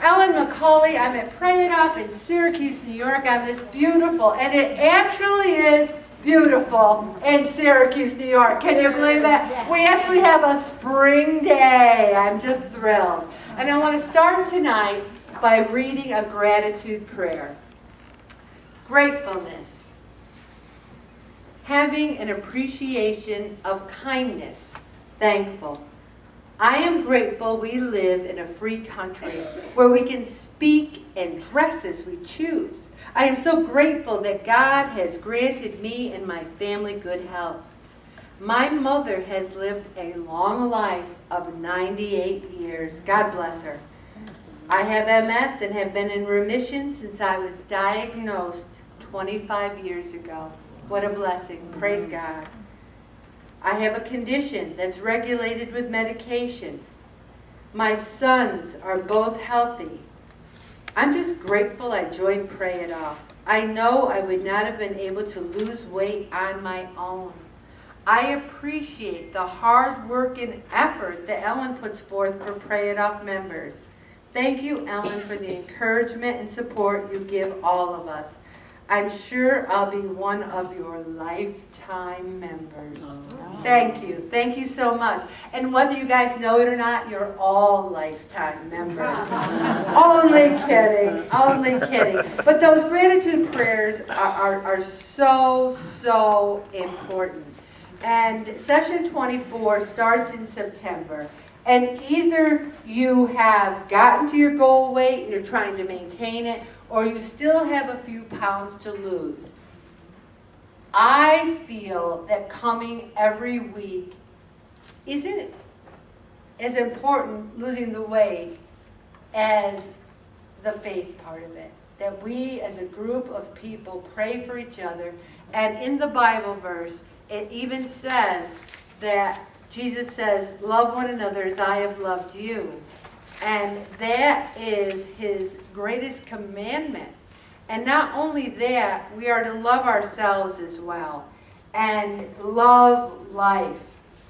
Ellen McCauley. I'm at Pray It Off in Syracuse, New York on this beautiful, and it actually is beautiful in Syracuse, New York. Can you believe that? We actually have a spring day. I'm just thrilled. And I want to start tonight by reading a gratitude prayer. Gratefulness. Having an appreciation of kindness. Thankful. I am grateful we live in a free country where we can speak and dress as we choose. I am so grateful that God has granted me and my family good health. My mother has lived a long life of 98 years. God bless her. I have MS and have been in remission since I was diagnosed 25 years ago. What a blessing. Praise God. I have a condition that's regulated with medication. My sons are both healthy. I'm just grateful I joined Pray It Off. I know I would not have been able to lose weight on my own. I appreciate the hard work and effort that Ellen puts forth for Pray It Off members. Thank you, Ellen, for the encouragement and support you give all of us. I'm sure I'll be one of your lifetime members. Thank you. Thank you so much. And whether you guys know it or not, you're all lifetime members. Only kidding. Only kidding. But those gratitude prayers are so important. And session 24 starts in September. And either you have gotten to your goal weight and you're trying to maintain it, or you still have a few pounds to lose. I feel that coming every week isn't as important, losing the weight, as the faith part of it. That we as a group of people pray for each other. And in the Bible verse, it even says that Jesus says, love one another as I have loved you. And that is his greatest commandment. And not only that, we are to love ourselves as well. And love life.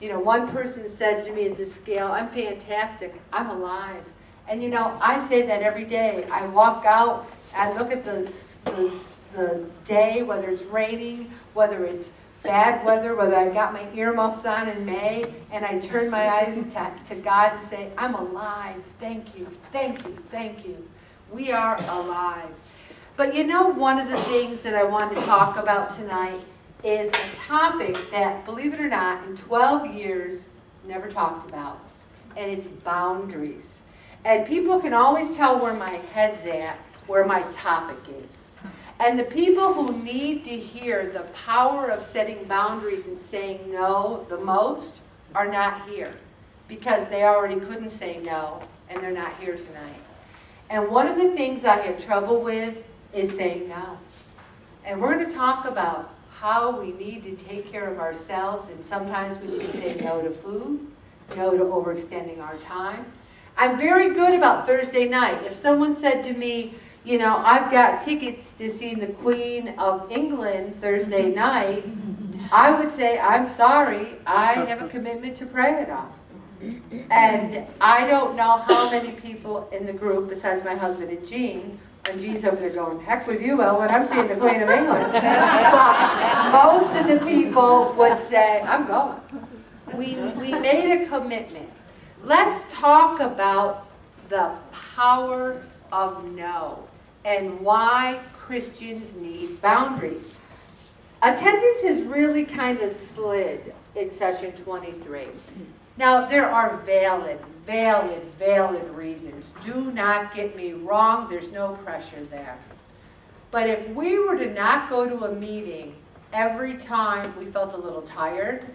You know, one person said to me at the scale, I'm fantastic, I'm alive. And you know, I say that every day. I walk out and look at the day, whether it's raining, whether it's bad weather, whether I got my earmuffs on in May, and I turn my eyes to God and say, I'm alive. Thank you, thank you, thank you. We are alive. But you know, one of the things that I want to talk about tonight is a topic that, believe it or not, in 12 years, never talked about. And it's boundaries. And people can always tell where my head's at, where my topic is. And the people who need to hear the power of setting boundaries and saying no the most are not here, because they already couldn't say no, and they're not here tonight. And one of the things I have trouble with is saying no. And we're going to talk about how we need to take care of ourselves, and sometimes we need to say no to food, no to overextending our time. I'm very good about Thursday night. If someone said to me, you know, I've got tickets to see the Queen of England Thursday night, I would say, I'm sorry, I have a commitment to Pray It Off. And I don't know how many people in the group, besides my husband and Jean Jean's over there going, heck with you, Ellen, I'm seeing the Queen of England. But most of the people would say, I'm going. We made a commitment. Let's talk about the power of no, and why Christians need boundaries. Attendance has really kind of slid in session 23. Now, there are valid reasons. Do not get me wrong, there's no pressure there. But if we were to not go to a meeting every time we felt a little tired,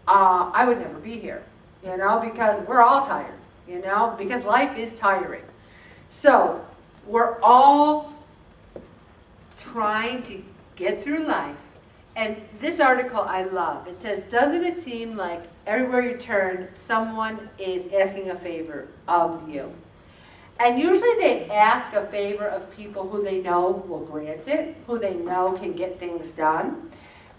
I would never be here, you know, because we're all tired, you know, because life is tiring. So, we're all trying to get through life. And this article I love. It says, doesn't it seem like everywhere you turn, someone is asking a favor of you? And usually they ask a favor of people who they know will grant it, who they know can get things done.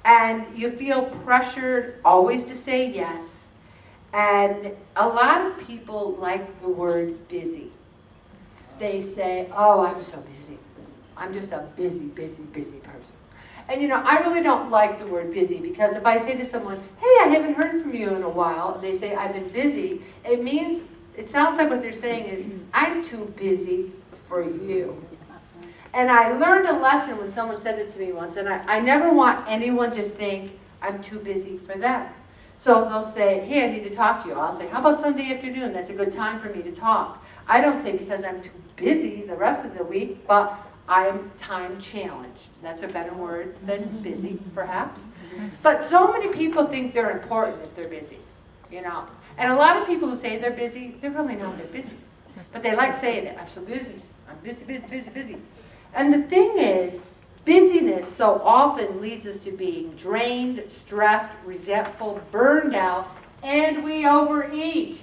And you feel pressured always to say yes. And a lot of people like the word busy. they say, oh, I'm so busy. I'm just a busy, busy, busy person. And you know, I really don't like the word busy, because if I say to someone, hey, I haven't heard from you in a while, and they say, I've been busy, it sounds like what they're saying is, I'm too busy for you. And I learned a lesson when someone said it to me once, and I never want anyone to think I'm too busy for them. So they'll say, hey, I need to talk to you. I'll say, how about Sunday afternoon? That's a good time for me to talk. I don't say because I'm too busy the rest of the week, but I'm time challenged. That's a better word than busy, perhaps. But so many people think they're important if they're busy, you know. And a lot of people who say they're busy, they're really not that busy. But they like saying it, I'm so busy. I'm busy, busy, busy, busy. And the thing is, busyness so often leads us to being drained, stressed, resentful, burned out, and we overeat.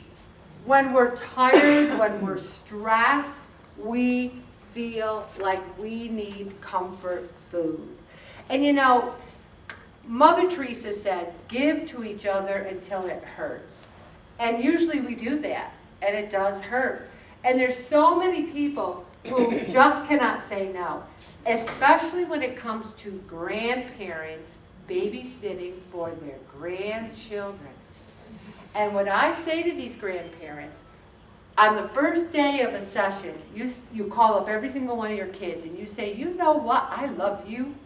When we're tired, when we're stressed, we feel like we need comfort food. And you know, Mother Teresa said, give to each other until it hurts. And usually we do that, and it does hurt. And there's so many people who just cannot say no, especially when it comes to grandparents babysitting for their grandchildren. And what I say to these grandparents, on the first day of a session, you call up every single one of your kids and you say, you know what, I love you.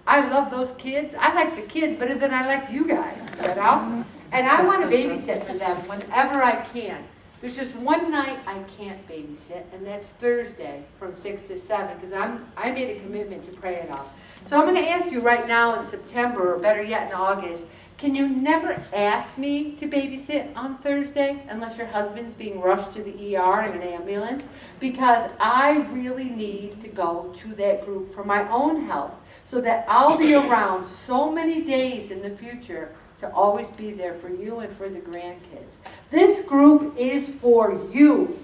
I love those kids. I like the kids better than I like you guys, you know? And I want to babysit for them whenever I can. There's just one night I can't babysit, and that's Thursday from 6 to 7, because I made a commitment to pray it off. So I'm going to ask you right now in September, or better yet in August, can you never ask me to babysit on Thursday unless your husband's being rushed to the ER in an ambulance? Because I really need to go to that group for my own health, so that I'll be around so many days in the future to always be there for you and for the grandkids. This group is for you.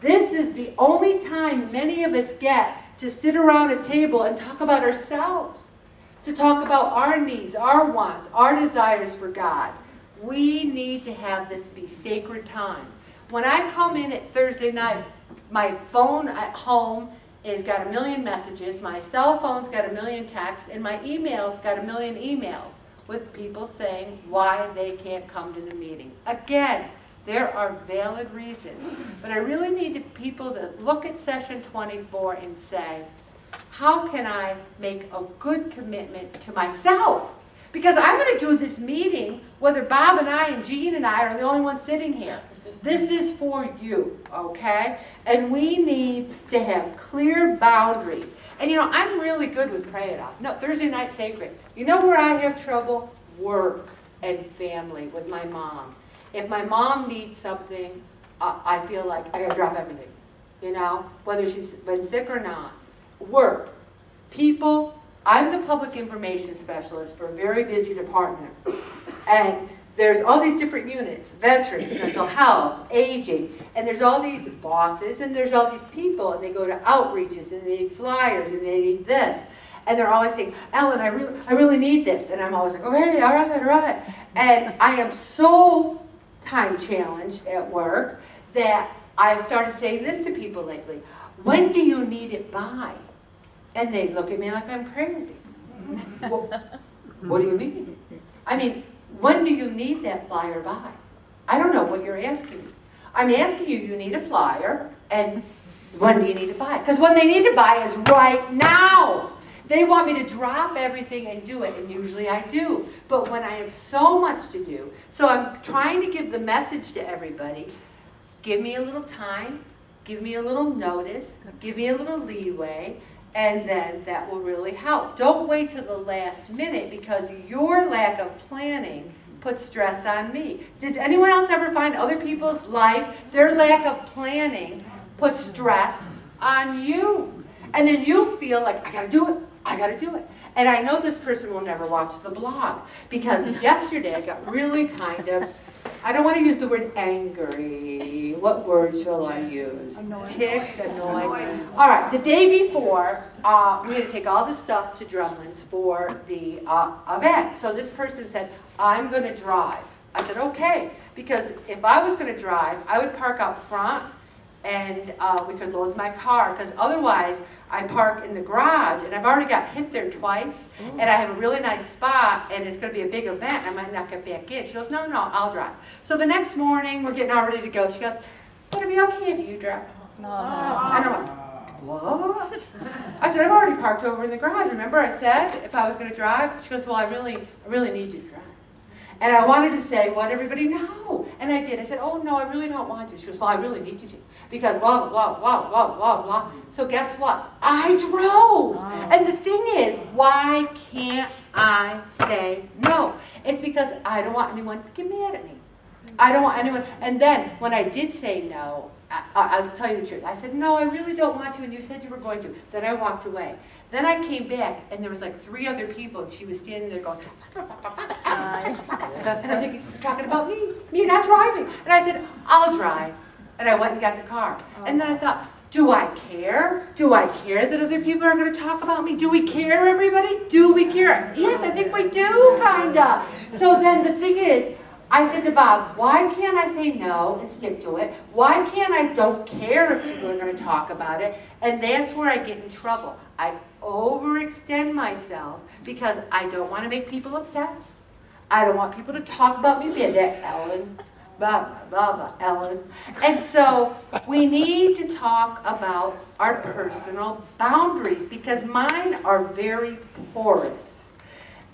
This is the only time many of us get to sit around a table and talk about ourselves, to talk about our needs, our wants, our desires for God. We need to have this be sacred time. When I come in at Thursday night, my phone at home has got 1 million messages, my cell phone's got 1 million texts, and my email's got 1 million emails with people saying why they can't come to the meeting. Again, there are valid reasons, but I really need people to look at session 24 and say, how can I make a good commitment to myself? Because I'm going to do this meeting whether Bob and I and Jean and I are the only ones sitting here. This is for you, okay? And we need to have clear boundaries. And you know, I'm really good with pray it off. No, Thursday night sacred. You know where I have trouble? Work and family with my mom. If my mom needs something, I feel like I gotta drop everything. You know, whether she's been sick or not. Work. People, I'm the public information specialist for a very busy department. And there's all these different units, veterans, mental health, aging, and there's all these bosses, and there's all these people, and they go to outreaches, and they need flyers, and they need this. And they're always saying, Ellen, I really need this. And I'm always like, okay, all right. And I am so time challenged at work that I've started saying this to people lately. When do you need it by? And they look at me like I'm crazy. Well, what do you mean? I mean, when do you need that flyer by? I don't know what you're asking me. I'm asking you, you need a flyer, and when do you need to buy it? Because when they need to buy is right now. They want me to drop everything and do it, and usually I do. But when I have so much to do, so I'm trying to give the message to everybody, give me a little time, give me a little notice, give me a little leeway, and then that will really help. Don't wait till the last minute, because your lack of planning puts stress on me. Did anyone else ever find other people's life, their lack of planning puts stress on you? And then you feel like, I gotta do it. And I know this person will never watch the blog, because yesterday I got really kind of, I don't want to use the word angry. What word shall I use? Annoyed. Ticked, annoyed. All right, the day before, we had to take all the stuff to Drumlin's for the event. So this person said, I'm going to drive. I said, okay, because if I was going to drive, I would park out front and we could load my car, because otherwise I park in the garage, and I've already got hit there twice, and I have a really nice spot, and it's going to be a big event, and I might not get back in. She goes, no, I'll drive. So the next morning, we're getting all ready to go. She goes, would it be okay if you drive? No. And I went, what? I said, I've already parked over in the garage. Remember I said if I was going to drive? She goes, well, I really need you to drive. And I wanted to say, let everybody know. And I did. I said, oh, no, I really don't want to. She goes, well, I really need you to. Because blah, blah, blah, blah, blah, blah. So guess what? I drove. Wow. And the thing is, why can't I say no? It's because I don't want anyone to get mad at me. I don't want anyone. And then when I did say no, I'll tell you the truth. I said, no, I really don't want to, and you said you were going to. Then I walked away. Then I came back, and there was like 3 other people, and she was standing there going, and I'm thinking, you're talking about me not driving. And I said, I'll drive. And I went and got the car. And then I thought, do I care? Do I care that other people are going to talk about me? Do we care, everybody? Do we care? Yes, I think we do, kind of. So then the thing is, I said to Bob, why can't I say no and stick to it? Why can't I don't care if people are going to talk about it? And that's where I get in trouble. I overextend myself because I don't want to make people upset. I don't want people to talk about me bad. That Ellen, blah, blah, blah, Ellen. And so we need to talk about our personal boundaries because mine are very porous.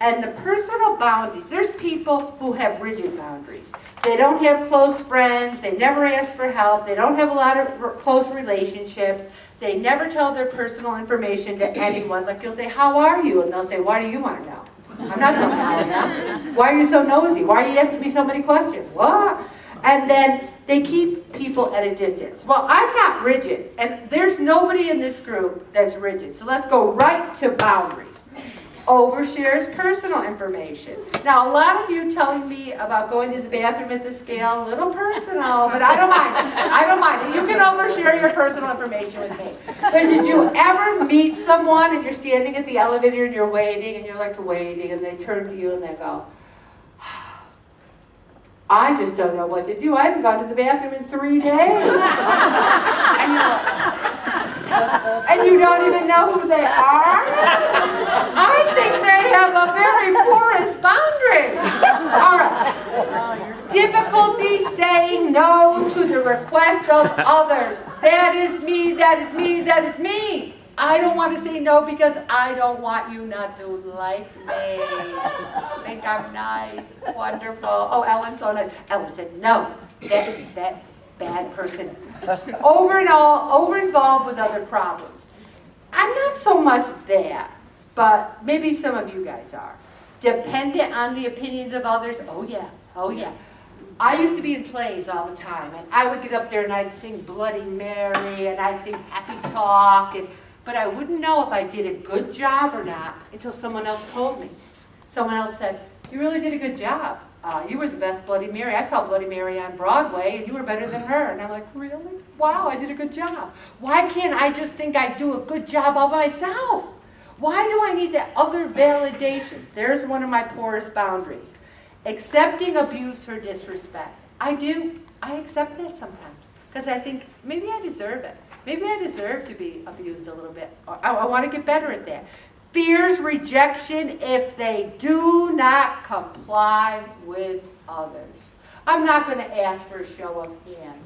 And the personal boundaries, there's people who have rigid boundaries. They don't have close friends. They never ask for help. They don't have a lot of close relationships. They never tell their personal information to anyone. Like you'll say, how are you? And they'll say, why do you want to know? I'm not telling you how I am. Why are you so nosy? Why are you asking me so many questions? What? And then they keep people at a distance. Well, I'm not rigid. And there's nobody in this group that's rigid. So let's go right to boundaries. Overshares personal information. Now, a lot of you telling me about going to the bathroom at the scale, a little personal, but I don't mind. I don't mind. You can overshare your personal information with me. But did you ever meet someone and you're standing at the elevator and you're waiting and you're like waiting and they turn to you and they go, I just don't know what to do. I haven't gone to the bathroom in 3 days. And you're like, and you don't even know who they are? I think they have a very porous boundary. All right. Difficulty saying no to the request of others. That is me, that is me, that is me. I don't want to say no because I don't want you not to like me. Think I'm nice, wonderful. Oh, Ellen's so nice. Ellen said, no, that bad person. Over-involved with other problems. I'm not so much that, but maybe some of you guys are. Dependent on the opinions of others. Oh yeah. I used to be in plays all the time, and I would get up there and I'd sing Bloody Mary, and I'd sing Happy Talk, but I wouldn't know if I did a good job or not until someone else told me. Someone else said, you really did a good job. You were the best Bloody Mary. I saw Bloody Mary on Broadway, and you were better than her. And I'm like, really? Wow, I did a good job. Why can't I just think I do a good job all by myself? Why do I need that other validation? There's one of my poorest boundaries. Accepting abuse or disrespect. I do. I accept that sometimes because I think maybe I deserve it. Maybe I deserve to be abused a little bit. I want to get better at that. Fears rejection if they do not comply with others. I'm not going to ask for a show of hands,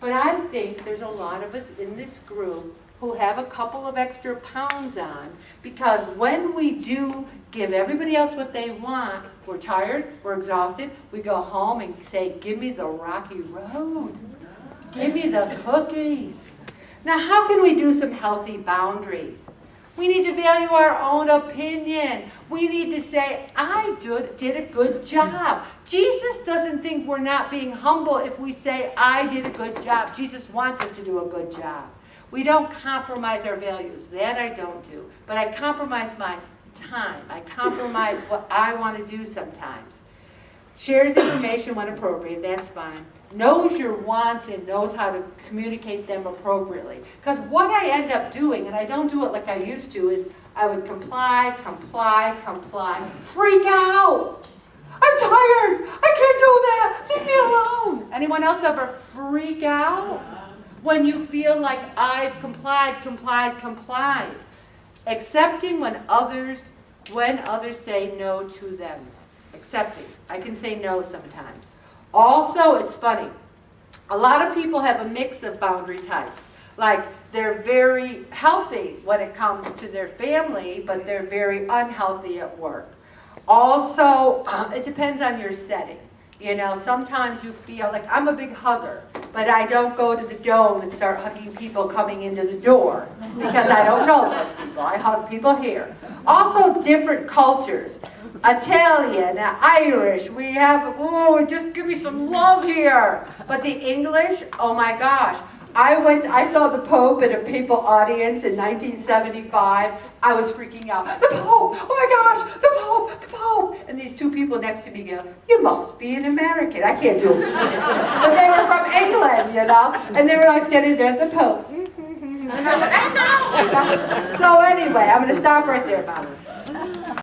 but I think there's a lot of us in this group who have a couple of extra pounds on because when we do give everybody else what they want, we're tired, we're exhausted, we go home and say, give me the rocky road. Give me the cookies. Now, how can we do some healthy boundaries? We need to value our own opinion. We need to say, I did a good job. Jesus doesn't think we're not being humble if we say, I did a good job. Jesus wants us to do a good job. We don't compromise our values. That I don't do. But I compromise my time. I compromise what I want to do sometimes. Shares information when appropriate, that's fine. Knows your wants and knows how to communicate them appropriately. Because what I end up doing, and I don't do it like I used to, is I would comply, freak out. I'm tired. I can't do that. Leave me alone. Anyone else ever freak out? When you feel like I've complied. Accepting when others say no to them. Accepting. I can say no sometimes. Also, it's funny. A lot of people have a mix of boundary types. Like, they're very healthy when it comes to their family, but they're very unhealthy at work. Also, it depends on your setting. You know, sometimes you feel like, I'm a big hugger, but I don't go to the Dome and start hugging people coming into the door because I don't know those people. I hug people here. Also, different cultures. Italian, Irish, we have, oh, just give me some love here. But the English, oh my gosh. I saw the Pope in a papal audience in 1975. I was freaking out. The Pope! Oh my gosh! The Pope! The Pope! And these two people next to me go, you must be an American. I can't do it. But they were from England, you know? And they were like standing there, the Pope. So anyway, I'm going to stop right there, Mom.